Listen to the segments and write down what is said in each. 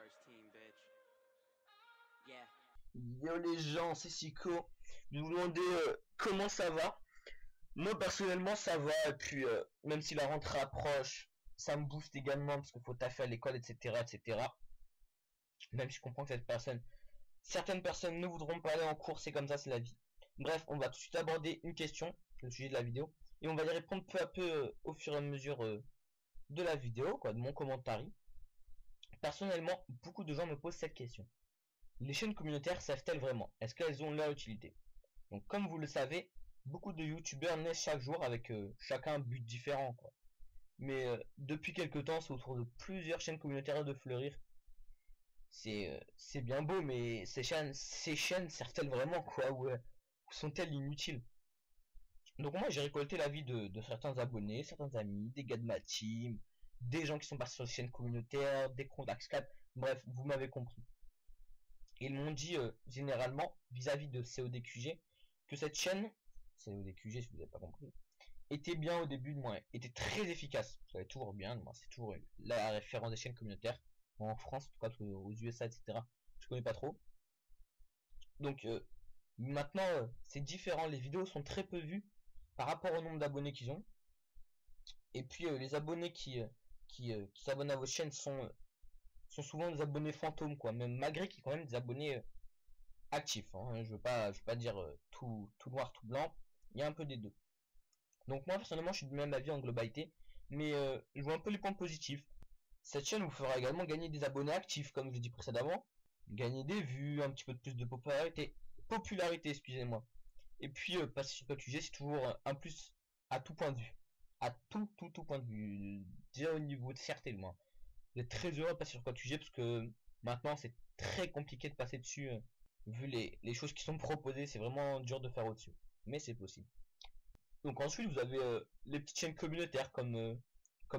First team, bitch. Yeah. Yo les gens, c'est Siko. Je vous demander comment ça va. Moi personnellement ça va, et puis même si la rentrée approche, ça me booste également parce qu'il faut taffer à l'école, etc., etc. Même si je comprends que certaines personnes ne voudront pas aller en cours, c'est comme ça, c'est la vie. Bref, on va tout de suite aborder une question, le sujet de la vidéo, et on va y répondre peu à peu au fur et à mesure de la vidéo, quoi, de mon commentaire. Personnellement, beaucoup de gens me posent cette question. Les chaînes communautaires servent-elles vraiment? Est-ce qu'elles ont leur utilité? Donc comme vous le savez, beaucoup de youtubeurs naissent chaque jour avec chacun un but différent, quoi. Mais depuis quelques temps, c'est autour de plusieurs chaînes communautaires de fleurir. C'est bien beau, mais ces chaînes servent-elles vraiment, quoi, ou sont-elles inutiles? Donc moi j'ai récolté l'avis de certains abonnés, certains amis, des gars de ma team, des gens qui sont passés sur les chaînes communautaires, des comptes Axcap, bref, vous m'avez compris. Ils m'ont dit généralement vis-à-vis de CODQG que cette chaîne, CODQG si vous n'avez pas compris, était bien au début de moi, était très efficace. Ça va toujours bien, moi c'est toujours la référence des chaînes communautaires en France, en tout cas aux USA, etc. Je connais pas trop. Donc maintenant c'est différent, les vidéos sont très peu vues par rapport au nombre d'abonnés qu'ils ont. Et puis les abonnés qui s'abonnent à vos chaînes sont souvent des abonnés fantômes, quoi. Même malgré qu'ils ont quand même des abonnés actifs, hein. Je veux pas dire tout noir, tout blanc. Il y a un peu des deux. Donc moi personnellement, je suis du même avis en globalité, mais je vois un peu les points positifs. Cette chaîne vous fera également gagner des abonnés actifs, comme je l'ai dit précédemment, gagner des vues, un petit peu plus de popularité, excusez-moi. Et puis passer sur PUBG, c'est toujours un plus à tout point de vue, à tout point de vue, déjà au niveau de fierté, moi. Vous êtes très heureux de passer sur PUBG parce que maintenant c'est très compliqué de passer dessus. Vu les choses qui sont proposées, c'est vraiment dur de faire au-dessus. Mais c'est possible. Donc ensuite, vous avez les petites chaînes communautaires comme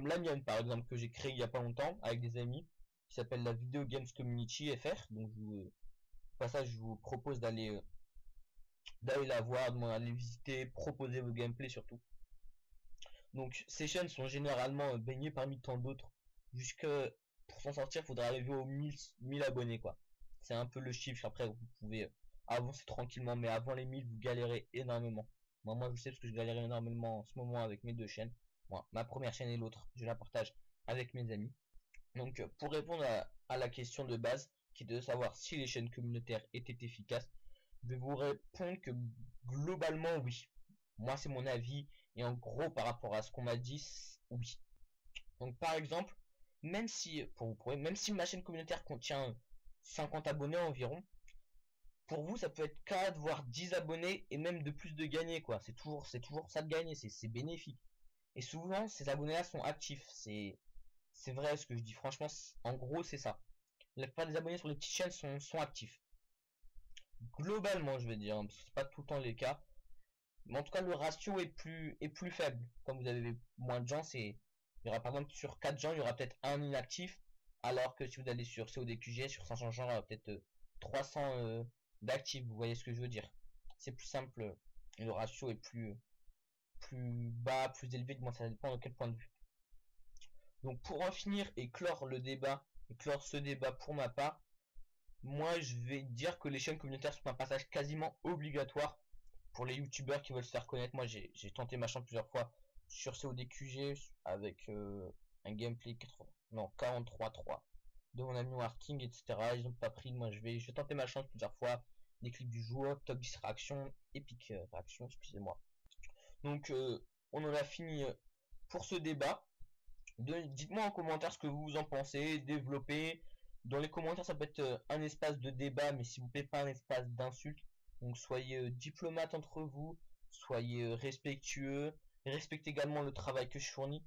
la mienne, par exemple, que j'ai créée il y a pas longtemps avec des amis, qui s'appelle la Video Games Community FR. Donc, au passage, je vous propose d'aller la voir, d'aller visiter, proposer vos gameplays surtout. Donc, ces chaînes sont généralement baignées parmi tant d'autres. Jusque pour s'en sortir, il faudra arriver aux 1000 abonnés, quoi. C'est un peu le chiffre. Après, vous pouvez avancer tranquillement, mais avant les 1000, vous galérez énormément. Moi, je sais parce que je galère énormément en ce moment avec mes deux chaînes. Moi, ma première chaîne et l'autre, je la partage avec mes amis. Donc, pour répondre à la question de base, qui est de savoir si les chaînes communautaires étaient efficaces, je vais vous répondre que globalement, oui. Moi, c'est mon avis, et en gros, par rapport à ce qu'on m'a dit, oui. Donc, par exemple, même si ma chaîne communautaire contient 50 abonnés environ, pour vous, ça peut être 4, voire 10 abonnés, et même de plus de gagner, quoi. C'est toujours ça de gagner, c'est bénéfique. Et souvent, ces abonnés-là sont actifs. C'est vrai ce que je dis. Franchement, en gros, c'est ça. La plupart des abonnés sur les petites chaînes sont actifs. Globalement, je vais dire, hein, parce que c'est pas tout le temps les cas. Mais en tout cas, le ratio est plus faible. Comme vous avez moins de gens, il y aura par exemple sur 4 gens, il y aura peut-être un inactif. Alors que si vous allez sur CODQG, sur 500 gens, il y aura peut-être 300 d'actifs. Vous voyez ce que je veux dire? C'est plus simple. Et le ratio est plus bas, plus élevé, moi ça dépend de quel point de vue. Donc pour en finir et clore ce débat pour ma part, moi je vais dire que les chaînes communautaires sont un passage quasiment obligatoire pour les youtubeurs qui veulent se faire connaître. Moi j'ai tenté ma chance plusieurs fois sur CODQG avec un gameplay 43-3 de mon ami Warking, etc. Ils ont pas pris, moi je vais tenter ma chance plusieurs fois, des clips du jour, top 10 réactions, épique réaction, excusez-moi. Donc on en a fini pour ce débat. Dites-moi en commentaire ce que vous en pensez, développez. Dans les commentaires, ça peut être un espace de débat, mais s'il vous plaît, pas un espace d'insulte. Donc soyez diplomate entre vous, soyez respectueux, respectez également le travail que je fournis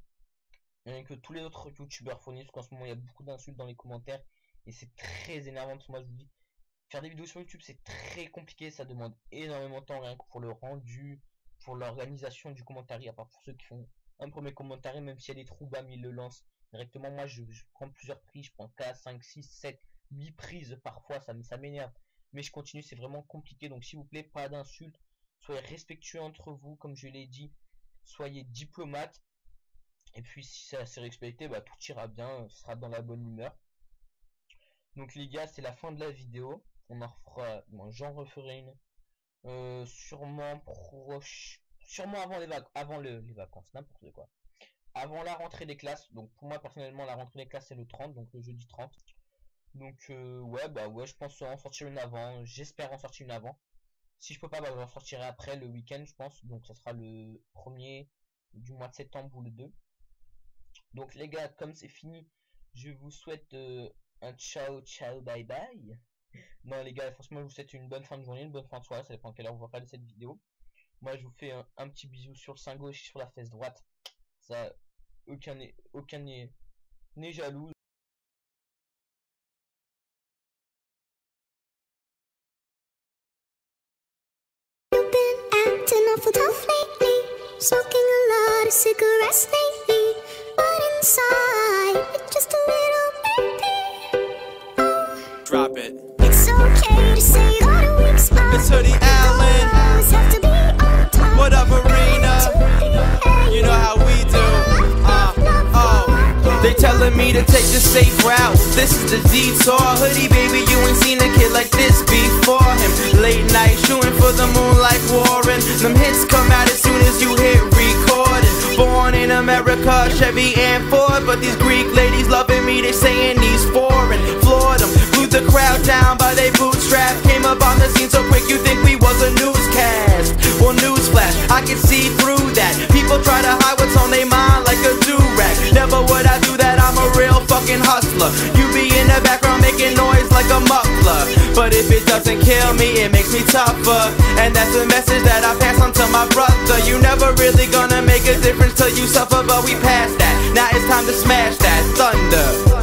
et que tous les autres youtubeurs fournissent, parce qu'en ce moment il y a beaucoup d'insultes dans les commentaires et c'est très énervant, parce que moi je vous dis, faire des vidéos sur YouTube c'est très compliqué, ça demande énormément de temps, rien que pour le rendu, pour l'organisation du commentaire, à part pour ceux qui font un premier commentaire, même si elle est trop bas, mais ils le lancent directement. Moi je prends plusieurs prises, je prends 4, 5, 6, 7, 8 prises parfois, ça m'énerve, mais je continue, c'est vraiment compliqué. Donc s'il vous plaît, pas d'insultes, soyez respectueux entre vous, comme je l'ai dit, soyez diplomate, et puis si c'est assez respecté, bah tout ira bien, ce sera dans la bonne humeur. Donc les gars, c'est la fin de la vidéo. On en refera, bon, j'en referai une sûrement avant les vacances, n'importe quoi. Avant la rentrée des classes. Donc pour moi personnellement, la rentrée des classes c'est le 30, donc le jeudi 30. Donc ouais, bah ouais, je pense en sortir une avant. J'espère en sortir une avant. Si je peux pas, bah j'en sortirai après le week-end, je pense. Donc ça sera le 1er du mois de septembre ou le 2. Donc les gars, comme c'est fini, je vous souhaite un ciao bye bye. Non les gars, franchement je vous souhaite une bonne fin de journée, une bonne fin de soirée, ça dépend à quelle heure vous regardez cette vidéo. Moi je vous fais un petit bisou sur le sein gauche et sur la fesse droite. Ça, aucun n'est jaloux. You've been acting awful tough lately, smoking a lot of cigarettes lately, but inside it's just a little baby. Drop it. It's okay to say you got a weak spot. It's Hoodie Allen. Always have to be on top. What up, Arena? You know how we do. They telling me to take the safe route. This is the detour. Hoodie baby, you ain't seen a kid like this before him. Late night shooting for the moon like Warren. Them hits come out as soon as you hit recording. Born in America, Chevy and Ford, but these Greek ladies loving me, they saying he's foreign. Floored them, glued the crowd down by they bootstraps. Came up on the scene so quick you think we was a newscast. Well, newsflash, I can see through that. People try to hide what's on their mind like a do-rag. Never would I do that, I'm a real fucking hustler. You be in the background making noise like a muffler, but if it doesn't kill me, it makes me tougher. And that's a message that I pass on to my brother. You never really gonna make a difference till you suffer, but we passed that. Now it's time to smash that thunder.